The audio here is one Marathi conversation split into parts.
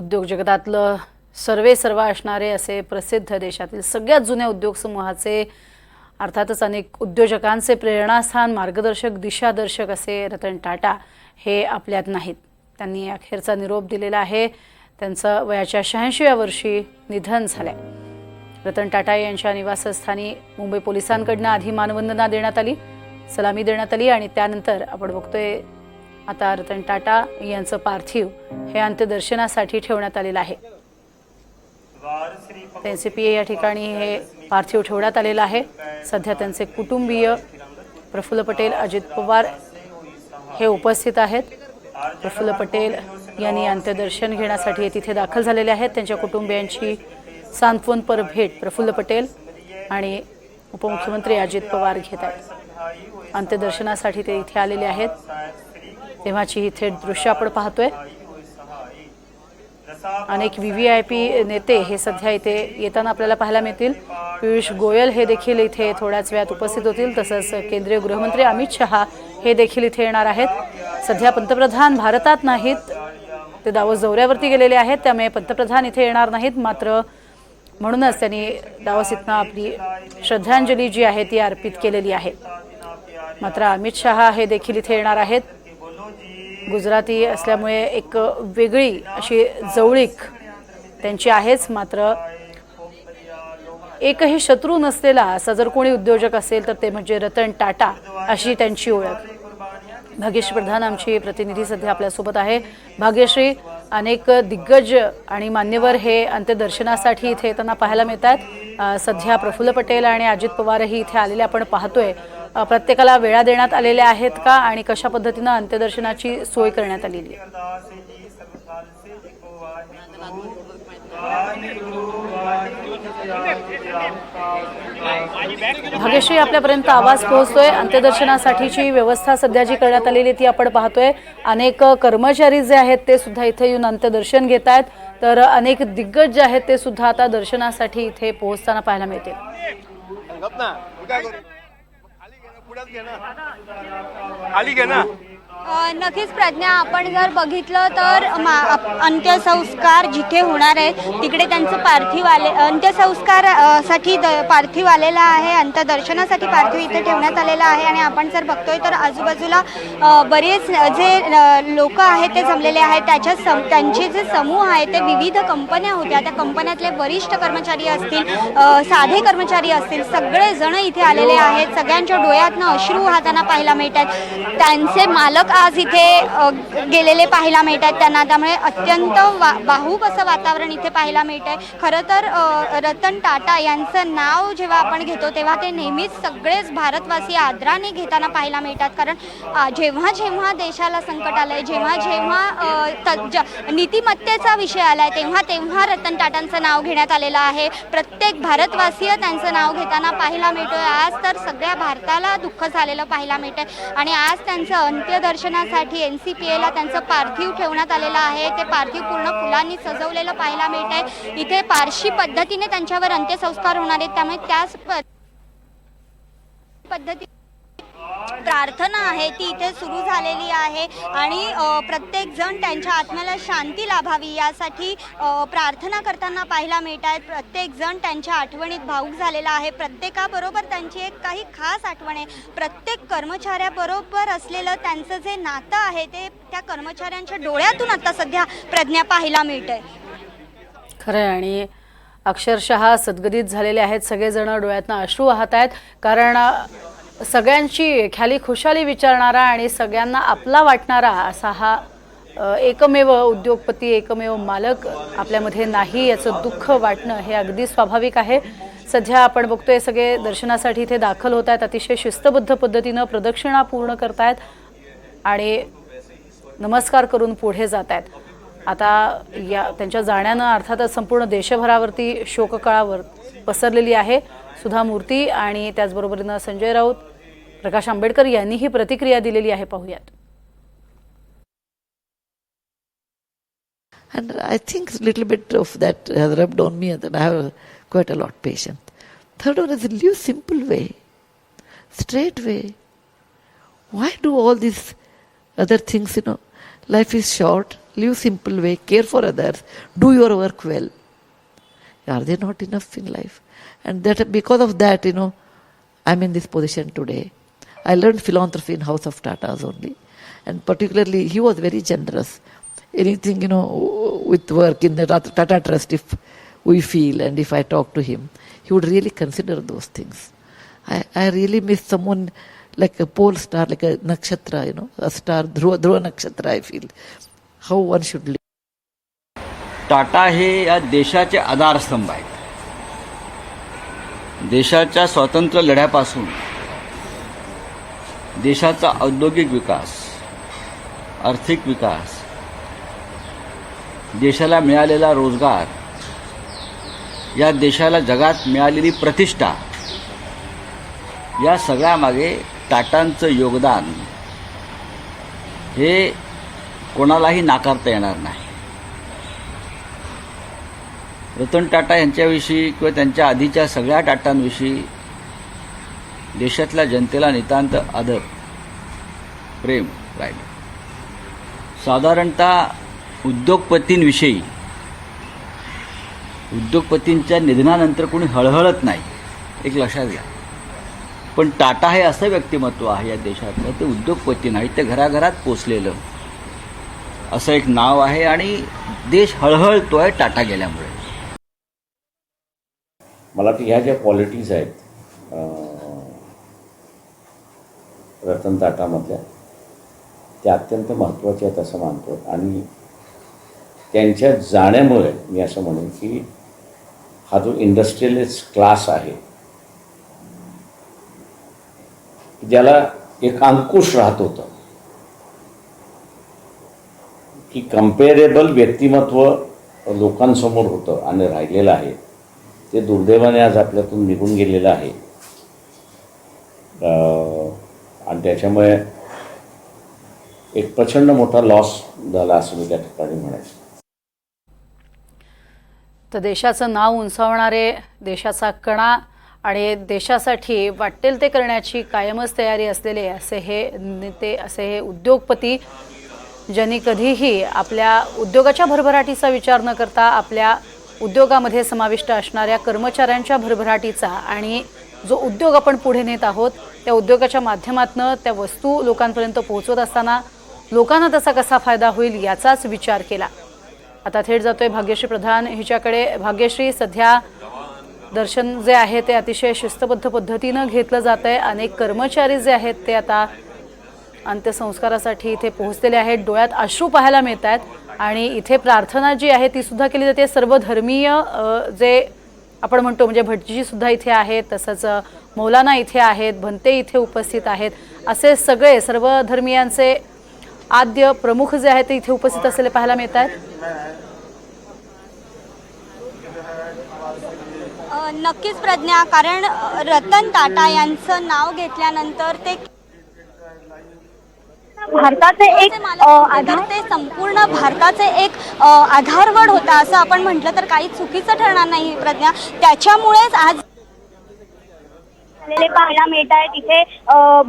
उद्योग जगतातलं सर्वेसर्वा असणारे असे प्रसिद्ध देशातील सगळ्यात जुन्या उद्योग समूहाचे अर्थातच अनेक उद्योजकांचे प्रेरणास्थान मार्गदर्शक दिशादर्शक असे रतन टाटा हे आपल्यात नाहीत. त्यांनी अखेरचा निरोप दिलेला आहे. त्यांचं वयाच्या 86व्या वर्षी निधन झालंय. रतन टाटा यांच्या निवासस्थानी मुंबई पोलिसांकडून आधी मानवंदना देण्यात आली, सलामी देण्यात आली आणि त्यानंतर आपण बघतोय आता रतन टाटा यांचं पार्थिव हे अंत्यदर्शनासाठी ठेवण्यात आलेलं आहे. एनसीपीए या ठिकाणी हे पार्थिव ठेवण्यात आलेलं आहे. सध्या त्यांचे कुटुंबीय प्रफुल्ल पटेल, अजित पवार हे उपस्थित आहेत. प्रफुल्ल पटेल यांनी अंत्यदर्शन घेण्यासाठी तिथे दाखल झालेले आहेत. त्यांच्या कुटुंबियांची सांत्वनपर भेट प्रफुल्ल पटेल आणि उपमुख्यमंत्री अजित पवार घेत आहेत. अंत्यदर्शनासाठी ते इथे आलेले आहेत. तेव्हाची ही थेट दृश्य आपण पाहतोय. अनेक व्हीव्हीआयपी नेते हे सध्या इथे येताना आपल्याला पाहायला मिळतील. पियुष गोयल हे देखील इथे थोड्याच वेळात उपस्थित होतील. तसंच केंद्रीय गृहमंत्री अमित शहा हे देखील इथे येणार आहेत. सध्या पंतप्रधान भारतात नाहीत, ते दावोस दौऱ्यावरती गेलेले आहेत, त्यामुळे पंतप्रधान इथे येणार नाहीत. मात्र म्हणूनच त्यांनी दावोस इथनं आपली श्रद्धांजली जी आहे ती अर्पित केलेली आहे. मात्र अमित शहा हे देखील इथे येणार आहेत. गुजराती असल्यामुळे एक वेगळी अशी जवळीक त्यांची आहेच. मात्र एकही शत्रू नसलेला असा जर कोणी उद्योजक असेल तर ते म्हणजे रतन टाटा अशी त्यांची ओळख. भाग्यश्री प्रधान आमची प्रतिनिधी सध्या आपल्यासोबत आहे. भाग्यश्री, अनेक दिग्गज आणि मान्यवर हे अंत्यदर्शनासाठी इथे येताना पाहायला मिळतात. सध्या प्रफुल्ल पटेल आणि अजित पवारही इथे आलेले आपण पाहतोय. प्रत्येकाला वेळा देण्यात आलेल्या आहेत का आणि कशा पद्धतीने अंत्यदर्शनाची सोय करण्यात आलेली आहे? भाग्यश्री, आपल्यापर्यंत आवाज पोहोचतोय. अंत्यदर्शनासाठीची व्यवस्था सध्या जी करण्यात आलेली ती आपण पाहतोय. अनेक कर्मचारी जे आहेत ते सुद्धा इथे येऊन अंत्यदर्शन घेत आहेत. तर अनेक दिग्गज जे आहेत ते सुद्धा आता दर्शनासाठी इथे पोहोचताना पाहायला मिळतील. नक्कीच प्रज्ञा, आपण जर बघितलं तर अंत्यसंस्कार जिथे होणार आहे तिकडे त्यांचं पार्थिव अंत्यसंस्कार साठी पार्थिव आलेला आहे. अंत्यदर्शनासाठी पार्थिव इथे ठेवण्यात आलेलं आहे. आणि आपण जर बघतोय तर आजूबाजूला बरेच जे लोक आहेत ते जमलेले आहेत. त्यांचे जे समूह आहेत ते विविध कंपन्या होत्या, त्या कंपन्यातले वरिष्ठ कर्मचारी असतील, साधे कर्मचारी असतील, सगळे जण इथे आलेले आहेत. सगळ्यांच्या डोळ्यातनं अश्रू वाहताना पाहायला मिळतात. त्यांचे मालक आज इथे गेलेले पाहायला मिळतात त्यांना. त्यामुळे अत्यंत भावूक असं वातावरण इथे पाहायला मिळत आहे. खरं तर रतन टाटा यांचं नाव जेव्हा आपण घेतो तेव्हा ते नेहमीच सगळेच भारतवासी आदराने घेताना पाहायला मिळतात. कारण जेव्हा जेव्हा देशाला संकट आलंय, जेव्हा जेव्हा नीतिमत्तेचा विषय आलाय, तेव्हा तेव्हा रतन टाटांचं नाव घेण्यात आलेलं आहे. प्रत्येक भारतवासीय त्यांचं नाव घेताना पाहायला मिळतोय. आज तर सगळ्या भारताला दुःख झालेलं पाहायला मिळतंय. आणि आज त्यांचं अंत्यदर्शनासाठी एनसीपीएला त्यांचं पार्थिव ठेवण्यात आलेलं आहे. ते पार्थिव पूर्ण फुलांनी सजवलेलं पाहायला मिळत आहे. इथे पारशी पद्धतीने त्यांच्यावर अंत्यसंस्कार होणार आहेत. त्यामुळे त्याच पद्धती प्रार्थना आहे ती इथे सुरू झालेली आहे. आणि प्रत्येक जण त्यांच्या आत्म्याला शांती लाभावी यासाठी प्रार्थना करताना पाहायला मिळत आहेत. प्रत्येक जण त्यांच्या आठवणीत भावूक झालेला आहे. प्रत्येकाबरोबर त्यांची एक काही खास आठवण आहे. प्रत्येक कर्मचाऱ्याबरोबर असलेलं त्यांचं जे नातं आहे ते त्या कर्मचाऱ्यांच्या डोळ्यातून आता सध्या प्रज्ञा पाहायला मिळत आहे. खरं आहे. आणि अक्षरशः सद्गदित झालेले आहेत सगळेजण. डोळ्यातनं अश्रू वाहत आहेत. कारण सगळ्यांची ख्याली खुशाली विचारणारा आणि सगळ्यांना आपला वाटणारा असा हा एकमेव उद्योगपती, एकमेव मालक आपल्यामध्ये नाही याचं दुःख वाटणं हे अगदी स्वाभाविक आहे. सध्या आपण बघतोय सगळे दर्शनासाठी इथे दाखल होत आहेत. अतिशय शिस्तबद्ध पद्धतीनं प्रदक्षिणा पूर्ण करतायत आणि नमस्कार करून पुढे जात आहेत. आता या त्यांच्या जाण्यानं अर्थातच संपूर्ण देशभरावरती शोककळावर पसरलेली आहे. सुधा मूर्ती आणि त्याचबरोबरीनं संजय राऊत, प्रकाश आंबेडकर यांनीही प्रतिक्रिया दिलेली आहे. पाहूयात. And I think a little bit of that has rubbed on me, and I have quite a lot patience. Third one is live simple way, straight way. Why do all these other things? Life is short. live simple way, care for others, do your work well. Are they not enough in life? And that because of that, I'm in this position today. I learned philanthropy in House of Tatas only. And particularly, he was very generous. Anything, with work in the Tata Trust, if we feel and if I talk to him, he would really consider those things. I really miss someone like a pole star, like a nakshatra, a star, Dhruva nakshatra, I feel. How one should live. Tata हे या देशाचे आधारस्तंभ आहेत. देशाच्या स्वातंत्र्य लढ्यापासून देशाचा औद्योगिक विकास, आर्थिक विकास, देशाला मिळालेला रोजगार, या देशाला जगात मिळालेली प्रतिष्ठा, या सगळ्यामागे टाटांचं योगदान हे कोणालाही नाकारता येणार नाही. रतन टाटा यांच्याविषयी किंवा त्यांच्या आधीच्या सगळ्या टाटांविषयी देशातल्या जनतेला नितांत आदर, प्रेम राहिलं. साधारणतः उद्योगपतींच्या निधनानंतर कोणी हळहळत नाही, एक लक्षात घ्या. पण टाटा हे असं व्यक्तिमत्व आहे या देशातलं, ते उद्योगपती नाही, ते घराघरात पोचलेलं असं एक नाव आहे आणि देश हळहळतो आहे टाटा गेल्यामुळे. मला वाटतं ह्या ज्या क्वालिटीज आहेत रतन टाटामधल्या, त्या अत्यंत महत्त्वाच्या आहेत असं मानतो. आणि त्यांच्या जाण्यामुळे मी असं म्हणेन की हा जो इंडस्ट्रियलिस्ट क्लास आहे, ज्याला एक अंकुश राहत होतं की कम्पेरेबल व्यक्तिमत्व लोकांसमोर होतं आणि राहिलेलं आहे, ते दुर्दैवाने आज आपल्यातून निघून गेलेलं आहे. आणि त्याच्यामुळे एक प्रचंड मोठा लॉस झाला असं मी त्या ठिकाणी म्हणायचं. तर देशाचं नाव उंचावणारे, देशाचा कणा आणि देशासाठी वाटेल ते करण्याची कायमच तयारी असलेले असे हे नेते, असे हे उद्योगपती, ज्यांनी कधीही आपल्या उद्योगाच्या भरभराटीचा विचार न करता आपल्या उद्योगामध्ये समाविष्ट असणाऱ्या कर्मचाऱ्यांच्या भरभराटीचा आणि जो उद्योग आपण पुढे नेत आहोत त्या उद्योगाच्या माध्यमातून त्या वस्तू लोकांपर्यंत पोहोचवत असताना लोकांना त्याचा कसा फायदा होईल याचाच विचार केला. आता थेट जातोय भाग्यश्री प्रधान हिच्याकडे. भाग्यश्री, सध्या दर्शन जे आहे ते अतिशय शिस्तबद्ध पद्धतीनं घेतलं जात आहे. अनेक कर्मचारी जे आहेत ते आता अंत्यसंस्कारासाठी इथे पोहोचलेले आहेत. डोळ्यात अश्रू पाहायला मिळत आहेत आणि इथे प्रार्थना जी आहे ती सुद्धा केली जाते. सर्व धर्मीय जे आपण म्हणतो म्हणजे भटजी सुद्धा इथे आहेत, तसंच मौलाना इथे आहेत, भंते इथे उपस्थित आहेत. असे सगळे सर्व धर्मियांचे आद्य प्रमुख जे आहेत ते इथे उपस्थित असलेले पाहायला मिळत आहेत. नक्कीच प्रज्ञा, कारण रतन टाटा यांचं नाव घेतल्यानंतर ते भारताचे एक आधार, ते संपूर्ण भारताचे एक आधारवड होता असं आपण म्हटलं तर काही चुकीचं ठरणार नाही प्रज्ञा. त्याच्यामुळेच आज पाहायला मिळत आहेत. इथे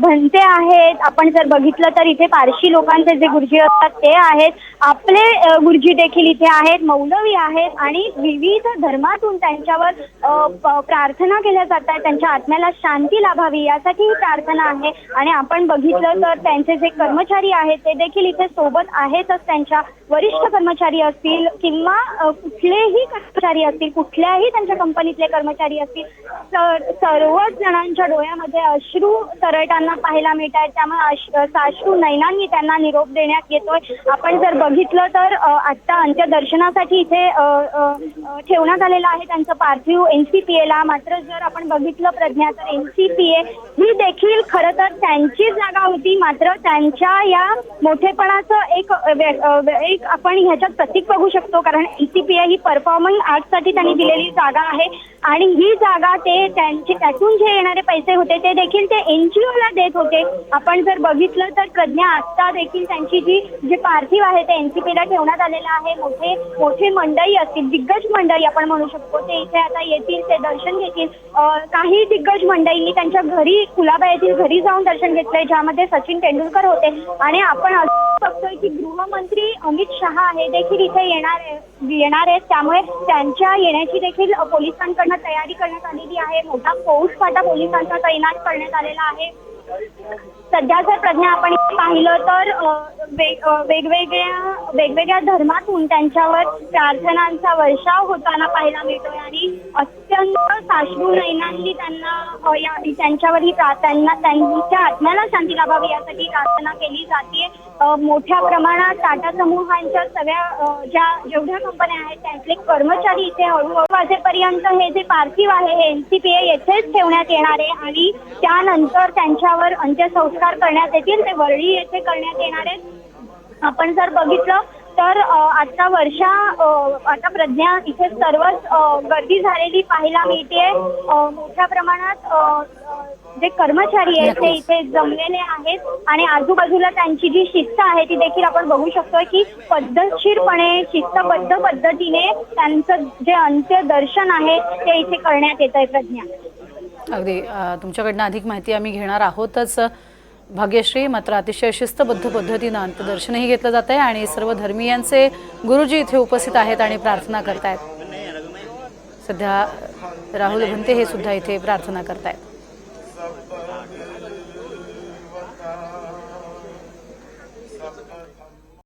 भंते आहेत, आपण जर बघितलं तर इथे पारशी लोकांचे जे गुरुजी असतात ते आहेत, आपले गुरुजी देखील इथे आहेत, मौलवी आहेत आणि विविध धर्मातून त्यांच्यावर प्रार्थना केल्या जात आहेत. त्यांच्या आत्म्याला शांती लाभावी यासाठी ही प्रार्थना आहे. आणि आपण बघितलं तर त्यांचे जे कर्मचारी आहेत ते देखील इथे सोबत आहेतच. त्यांच्या वरिष्ठ कर्मचारी असतील किंवा कुठलेही कर्मचारी असतील, कुठल्याही त्यांच्या कंपनीतले कर्मचारी असतील, सर्वच जणांच्या डोळ्यामध्ये अश्रू तरळताना पाहायला मिळत आहेत. त्यामुळे साश्रू नयनांनी त्यांना निरोप देण्यात येतोय. आपण जर बघितलं तर आत्ता अंत्यदर्शनासाठी इथे ठेवण्यात आलेलं आहे त्यांचं पार्थिव NCPA. मात्र जर आपण बघितलं प्रज्ञा तर NCPA ही देखील खरं तर त्यांची जागा होती. मात्र त्यांच्या या मोठेपणाचं एक आपण ह्याच्यात प्रतीक बघू शकतो, कारण NCPA ही परफॉर्मन्स आर्टसाठी त्यांनी दिलेली जागा आहे आणि ही जागा ते त्यांची त्यातून जे येणारे लागणारे पैसे होते ते देखील ते NGOला देत होते. आपण जर बघितलं तर प्रज्ञा आत्ता देखील त्यांची जे पार्थिव आहे ते NCPला ठेवण्यात आलेलं आहे. मोठे मंडळी असतील, दिग्गज मंडळी आपण म्हणू शकतो, ते इथे आता येतील, ते दर्शन घेतील. काही दिग्गज मंडळींनी त्यांच्या घरी, कुलाबा येथील घरी जाऊन दर्शन घेतलंय, ज्यामध्ये सचिन तेंडुलकर होते. आणि आपण असं बघतोय की गृहमंत्री अमित शहा हे देखील इथे येणार आहेत. त्यामुळे त्यांच्या येण्याची देखील पोलिसांकडनं तयारी करण्यात आलेली आहे. मोठा फौजफाटा पोलिसांचा तैनात करण्यात आलेला आहे. सध्या जर प्रज्ञा आपण इथे पाहिलं तर वेगवेगळ्या धर्मातून त्यांच्यावर प्रार्थनांचा वर्षाव होताना पाहायला मिळतोय आणि अत्यंत साश्रू नयनांनी त्यांच्यावर ही त्यांच्या आत्म्याला शांती लाभावी यासाठी प्रार्थना केली जाते. मोठ्या प्रमाणात टाटा समूहांच्या सगळ्या जेवढ्या कंपन्या आहेत त्यातले कर्मचारी इथे हळूहळू वाजेपर्यंत हे जे पार्थिव आहे हे NCPA येथेच ठेवण्यात येणार आहे आणि त्यानंतर त्यांच्यावर अंत्यसंस्कार करण्यात येतील. ते वरळी येथे करण्यात येणार आहेत. आपण जर बघितलं तर आता प्रज्ञा इथे सर्वच गर्दी झालेली पाहायला मिळते. मोठ्या प्रमाणात जे कर्मचारी आहेत ते इथे जमलेले आहेत आणि आजूबाजूला त्यांची जी शिस्त आहे ती देखील आपण बघू शकतो की पद्धतशीरपणे शिस्तबद्ध पद्धतीने त्यांचं जे अंत्यदर्शन आहे ते इथे करण्यात येत आहे. प्रज्ञा, अगदी तुमच्याकडनं अधिक माहिती आम्ही घेणार आहोतच भाग्यश्री. मात्र अतिशय शिस्तबद्ध पद्धतीनं अंत्यदर्शनही घेतलं जात आहे आणि सर्व धर्मीयांचे गुरुजी इथे उपस्थित आहेत आणि प्रार्थना करतायत. सध्या राहुल भंते हे सुद्धा इथे प्रार्थना करतायत.